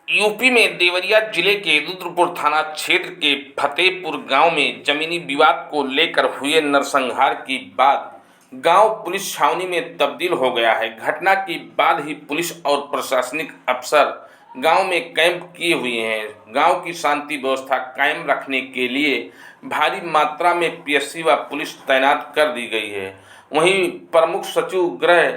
UP में देवरिया जिले के रुद्रपुर थाना क्षेत्र के फतेहपुर गांव में जमीनी विवाद को लेकर हुए नरसंहार के बाद गांव पुलिस छावनी में तब्दील हो गया है। घटना के बाद ही पुलिस और प्रशासनिक अफसर गांव में कैंप किए हुए हैं। गांव की शांति व्यवस्था कायम रखने के लिए भारी मात्रा में पीएससी व पुलिस तैनात कर दी गई है। वहीं प्रमुख सचिव गृह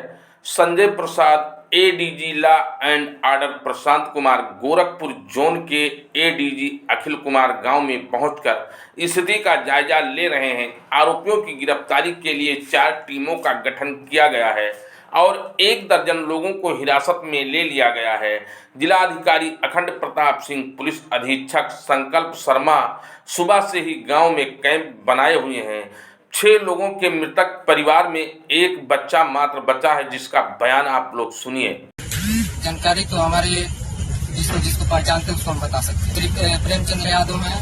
Sanjay Prasad, ADG law and order Prashant Kumar, Gorakhpur zone के एडीजी अखिल कुमार गांव में पहुंचकर स्थिति का जायजा ले रहे हैं। आरोपियों की गिरफ्तारी के लिए 4 टीमों का गठन किया गया है और 1 दर्जन लोगों को हिरासत में ले लिया गया है। जिलाधिकारी अखंड प्रताप सिंह, पुलिस अधीक्षक संकल्प शर्मा सुबह से ही गांव में कैंप बनाए हुए हैं। 6 लोगों के मृतक परिवार में एक बच्चा मात्र बचा है, जिसका बयान आप लोग सुनिए। जानकारी तो हमारे जिसको पहचानते हैं उसको हम बता सकते हैं। प्रेमचंद्र यादव है,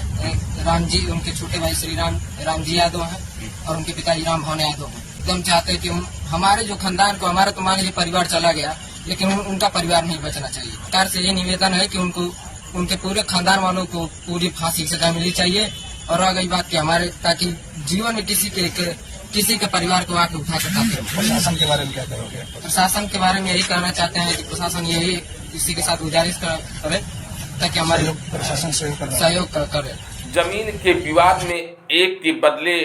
राम जी उनके छोटे भाई श्री राम जी यादव हैं और उनके पिताजी राम भवन यादव हैं। तो हम चाहते हैं कि हमारे जो खानदान को, हमारा तो मान लीजिए परिवार चला गया, लेकिन उनका परिवार नहीं बचना चाहिए। सरकार से ये निवेदन है कि उनके पूरे खानदान वालों को पूरी फांसी की सजा मिलनी चाहिए। और रह गई बात कि हमारे, ताकि जीवन में किसी के परिवार को आके उठा सकता है। प्रशासन के बारे में क्या करोगे? प्रशासन के बारे में यही कहना चाहते हैं कि प्रशासन यही इसी के साथ गुजारिश करे ताकि हमारे प्रशासन सहयोग करे। जमीन के विवाद में एक के बदले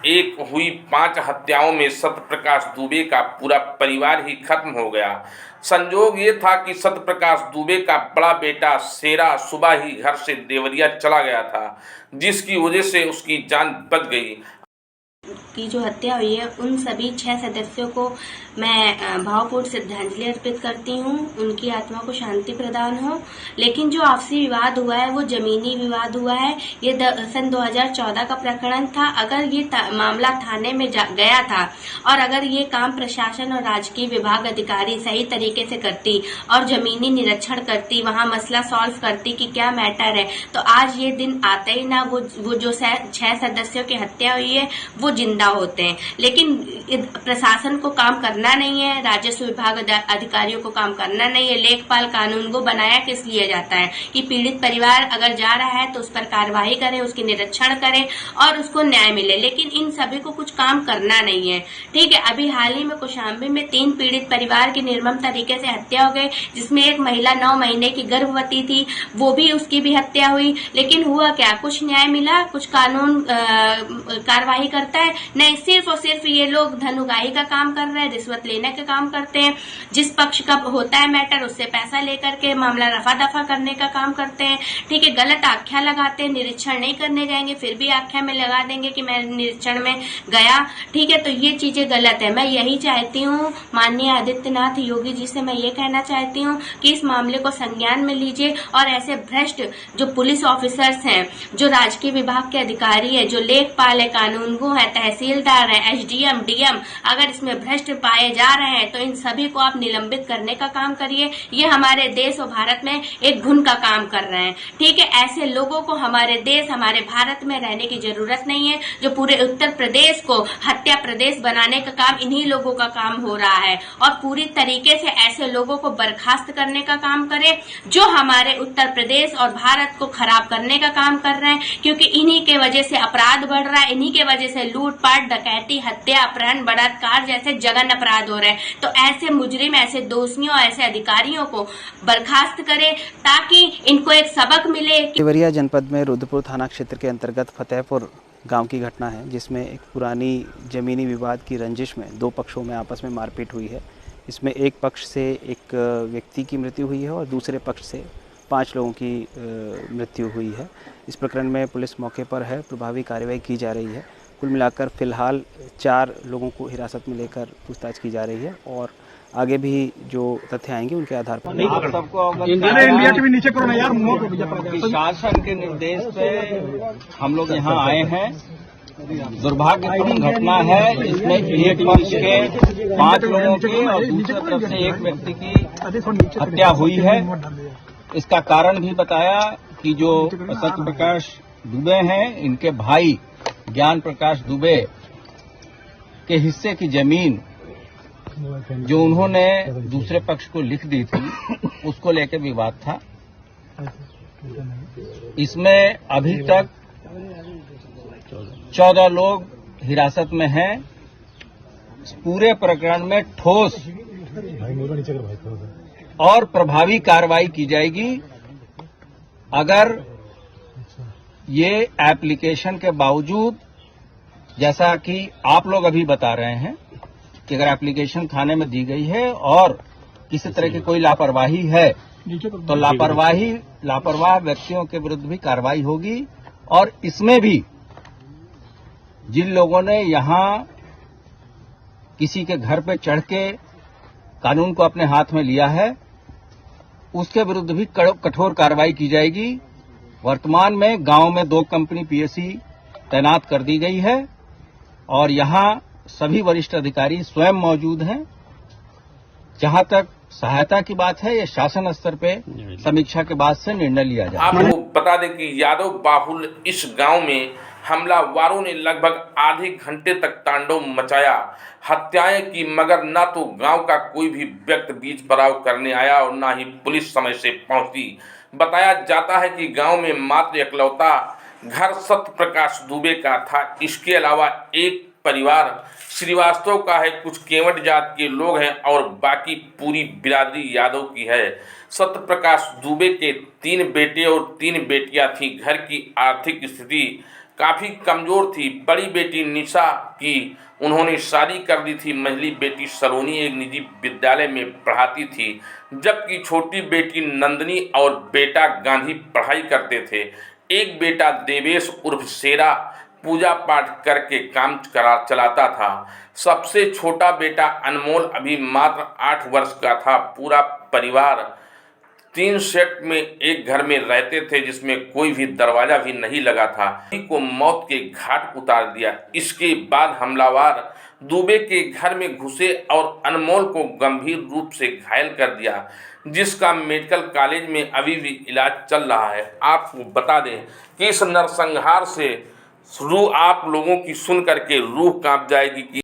एक हुई 5 हत्याओं में सत्यप्रकाश दुबे का पूरा परिवार ही खत्म हो गया। संजोग ये था कि सत्यप्रकाश दुबे का बड़ा बेटा शेरा सुबह ही घर से देवरिया चला गया था, जिसकी वजह से उसकी जान बच गई। की जो हत्या हुई है उन सभी 6 सदस्यों को मैं भावपूर्ण श्रद्धांजलि अर्पित करती हूँ। उनकी आत्मा को शांति प्रदान हो। लेकिन जो आपसी विवाद हुआ है वो जमीनी विवाद हुआ है। ये सन 2014 का प्रकरण था। अगर ये मामला थाने में गया था और अगर ये काम प्रशासन और राजकीय विभाग अधिकारी सही तरीके से करती और जमीनी निरीक्षण करती, वहाँ मसला सॉल्व करती कि क्या मैटर है, तो आज ये दिन आते ही ना। वो जो 6 सदस्यों की हत्या हुई है वो जिंदा होते हैं। लेकिन प्रशासन को काम करना नहीं है, राजस्व विभाग अधिकारियों को काम करना नहीं है। लेखपाल कानून को बनाया किस लिए जाता है कि पीड़ित परिवार अगर जा रहा है तो उस पर कार्रवाई करे, उसकी निरीक्षण करे और उसको न्याय मिले। लेकिन इन सभी को कुछ काम करना नहीं है। ठीक है, अभी हाल ही में कौशाम्बी में 3 पीड़ित परिवार की निर्मम तरीके से हत्या हो गई, जिसमें एक महिला 9 महीने की गर्भवती थी, वो भी उसकी भी हत्या हुई। लेकिन हुआ क्या, कुछ न्याय मिला, कुछ कानून कार्रवाई करता है? नहीं, सिर्फ और सिर्फ ये लोग धनुगाही का काम कर रहे हैं, रिश्वत लेने का काम करते हैं। जिस पक्ष का होता है मैटर उससे पैसा लेकर के मामला रफा दफा करने का काम करते हैं। ठीक है, गलत आख्या लगाते हैं, निरीक्षण नहीं करने जाएंगे फिर भी आख्या में लगा देंगे कि मैं निरीक्षण में गया। ठीक है, तो ये चीजें गलत है। मैं यही चाहती हूँ, माननीय आदित्यनाथ योगी जी से मैं ये कहना चाहती हूँ कि इस मामले को संज्ञान में लीजिए और ऐसे भ्रष्ट जो पुलिस ऑफिसर्स हैं, जो राजकीय विभाग के अधिकारी है, जो लेखपाल है, कानूनगो है, तहसीलदार है, एसडीएम, डीएम, अगर इसमें भ्रष्ट पाए जा रहे हैं तो इन सभी को आप निलंबित करने का काम करिए। ये हमारे देश और भारत में एक घुन का काम कर रहे हैं। ठीक है, ऐसे लोगों को हमारे देश, हमारे भारत में रहने की जरूरत नहीं है। जो पूरे उत्तर प्रदेश को हत्या प्रदेश बनाने का काम इन्हीं लोगों का काम हो रहा है और पूरी तरीके से ऐसे लोगों को बर्खास्त करने का काम करे जो हमारे उत्तर प्रदेश और भारत को खराब करने का काम कर रहे हैं। क्योंकि इन्हीं के वजह से अपराध बढ़ रहा है, इन्हीं के वजह से लूटपाट, डकैती, हत्या, अपहरण, बलात्कार जैसे जघन्य अपराध हो रहे हैं। तो ऐसे मुजरिम, ऐसे दोषियों, ऐसे अधिकारियों को बर्खास्त करें ताकि इनको एक सबक मिले। देवरिया जनपद में रुद्रपुर थाना क्षेत्र के अंतर्गत फतेहपुर गांव की घटना है, जिसमें एक पुरानी जमीनी विवाद की रंजिश में 2 पक्षों में आपस में मारपीट हुई है। इसमें एक पक्ष से एक व्यक्ति की मृत्यु हुई है और दूसरे पक्ष से 5 लोगों की मृत्यु हुई है। इस प्रकरण में पुलिस मौके पर है, प्रभावी कार्रवाई की जा रही है। कुल मिलाकर फिलहाल 4 लोगों को हिरासत में लेकर पूछताछ की जा रही है और आगे भी जो तथ्य आएंगे उनके आधार पर इंडिया के भी नीचे करो ना यार, शासन के निर्देश पे हम लोग यहाँ आए हैं। दुर्भाग्यपूर्ण घटना है। इसमें एक पक्ष के 5 लोगों की और दूसरी तरफ से एक व्यक्ति की हत्या हुई है। इसका कारण भी बताया कि जो सत्यप्रकाश दुबे हैं, इनके भाई ज्ञान प्रकाश दुबे के हिस्से की जमीन जो उन्होंने दूसरे पक्ष को लिख दी थी, उसको लेकर विवाद था। इसमें अभी तक 14 लोग हिरासत में हैं। इस पूरे प्रकरण में ठोस और प्रभावी कार्रवाई की जाएगी। अगर ये एप्लीकेशन के बावजूद, जैसा कि आप लोग अभी बता रहे हैं कि अगर एप्लीकेशन थाने में दी गई है और किसी तरह की कोई लापरवाही है तो लापरवाह व्यक्तियों के विरुद्ध भी कार्रवाई होगी। और इसमें भी जिन लोगों ने यहां किसी के घर पे चढ़ के कानून को अपने हाथ में लिया है, उसके विरुद्ध भी कठोर कार्रवाई की जाएगी। वर्तमान में गांव में 2 कंपनी पीएससी तैनात कर दी गई है और यहां सभी वरिष्ठ अधिकारी स्वयं मौजूद हैं। जहां तक सहायता की बात है, ये शासन स्तर पे समीक्षा के बाद से निर्णय लिया जाए। आपको बता दें कि यादव बाहुल इस गांव में हमलावरों ने लगभग आधे घंटे तक तांडव मचाया, हत्याएं की, मगर न तो गांव का कोई भी व्यक्ति बीच पड़ाव करने आया और न ही पुलिस समय से पहुंची। बताया जाता है कि गांव में मात्र इकलौता घर सत्य प्रकाश दुबे का था। इसके अलावा एक परिवार श्रीवास्तव का है, कुछ केवट जात के लोग हैं और बाकी पूरी बिरादरी यादव की है। सत्य प्रकाश दुबे के 3 बेटे और 3 बेटियां थीं। घर की आर्थिक स्थिति काफ़ी कमज़ोर थी। बड़ी बेटी निशा की उन्होंने शादी कर दी थी। मझली बेटी सलोनी एक निजी विद्यालय में पढ़ाती थी, जबकि छोटी बेटी नंदनी और बेटा गांधी पढ़ाई करते थे। एक बेटा देवेश उर्फ शेरा पूजा पाठ करके काम चलाता था। सबसे छोटा बेटा अनमोल अभी मात्र 8 वर्ष का था। पूरा परिवार 3 सेट में एक घर में रहते थे, जिसमें कोई भी दरवाजा भी नहीं लगा था। किसी को मौत के घाट उतार दिया। इसके बाद हमलावर दुबे के घर में घुसे और अनमोल को गंभीर रूप से घायल कर दिया, जिसका मेडिकल कॉलेज में अभी भी इलाज चल रहा है। आपको बता दें कि इस नरसंहार से रूह आप लोगों की सुन करके रूह कांप जाएगी कि